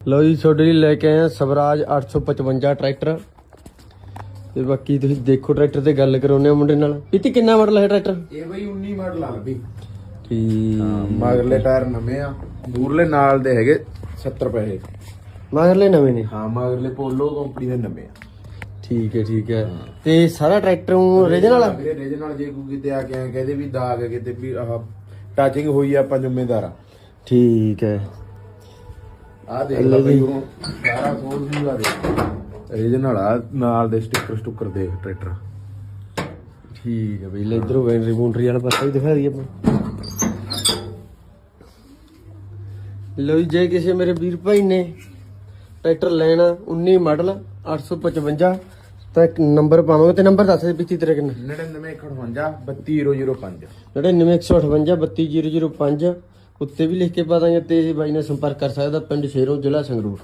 ਲਓ ਜੀ ਤੁਹਾਡੇ ਲਈ ਲੈ ਕੇ ਆਏ ਆ ਸਵਰਾਜ 855 ਟਰੈਕਟਰ ਤੇ ਬਾਕੀ ਤੁਸੀਂ ਦੇਖੋ ਟਰੈਕਟਰ ਤੇ ਗੱਲ ਕਰਾਉਨੇ ਆ ਮੁੰਡੇ ਨਾਲ। ਪੀਤੀ ਕਿੰਨਾ ਮਾਡਲ ਹੈ ਟਰੈਕਟਰ? ਇਹ ਬਈ 19 ਮਾਡਲ ਆ ਬਈ। ਠੀਕ ਮਗਰਲੇ ਟਾਇਰ ਨਵੇਂ ਆ, ਮੂਰਲੇ ਨਾਲ ਦੇ ਹੈਗੇ 70 ਪੈਸੇ। ਮਗਰਲੇ ਨਵੇਂ ਨੇ? ਹਾਂ ਮਗਰਲੇ ਪੋਲੋ ਕੰਪਨੀ ਦੇ ਨਵੇਂ ਆ। ਠੀਕ ਹੈ ਤੇ ਸਾਰਾ ਟਰੈਕਟਰ ਓਰੀਜਨਲ ਆ? ਓਰੀਜਨਲ। ਜੇ ਕੋਈ ਕਿਤੇ ਆ ਕੇ ਆ ਕਹਦੇ ਵੀ ਦਾਗ ਕਿਤੇ ਵੀ ਆਹ ਟੱਚਿੰਗ ਹੋਈ ਆ ਆਪਾਂ ਜ਼ਿੰਮੇਦਾਰ ਆ। ਠੀਕ ਹੈ ਆ ਦੇਖ ਲੈ ਬਈ ਉਹ ਸਾਰਾ ਖੋਲ ਵੀ ਆ ਦੇ ਓਰੀਜਨਲ ਆ, ਨਾਲ ਦੇ ਸਟicker ਦੇਖ ਟਰੈਕਟਰ। ਠੀਕ ਹੈ ਬਈ ਲੈ ਇਧਰੋਂ ਬੈਟਰੀ ਬੂੰਟਰੀ ਵਾਲਾ ਪਾਸਾ ਵੀ ਦਿਖਾ ਦਈਏ ਆਪਾਂ। ਲਓ ਜੀ ਜੇ ਕਿਸੇ ਮੇਰੇ ਵੀਰ ਭਾਈ ਨੇ ਟਰੈਕਟਰ ਲੈਣਾ 19 ਮਾਡਲ 855 ਤਾਂ ਇੱਕ ਨੰਬਰ ਪਾਵਾਂਗੇ ਤੇ ਨੰਬਰ ਦੱਸ ਦੇ ਪਿੱਛੇ ਤੇਰੇ ਕਿੰਨਾ? 9958 32005 9958 32005 ਉੱਤੇ ਵੀ ਲਿਖ ਕੇ ਪਾ ਦਾਂਗੇ ਤੇ ਇਹ ਬਾਈ ਨਾਲ ਸੰਪਰਕ ਕਰ ਸਕਦਾ ਪਿੰਡ ਸ਼ੇਰੋਂ ਜ਼ਿਲ੍ਹਾ ਸੰਗਰੂਰ।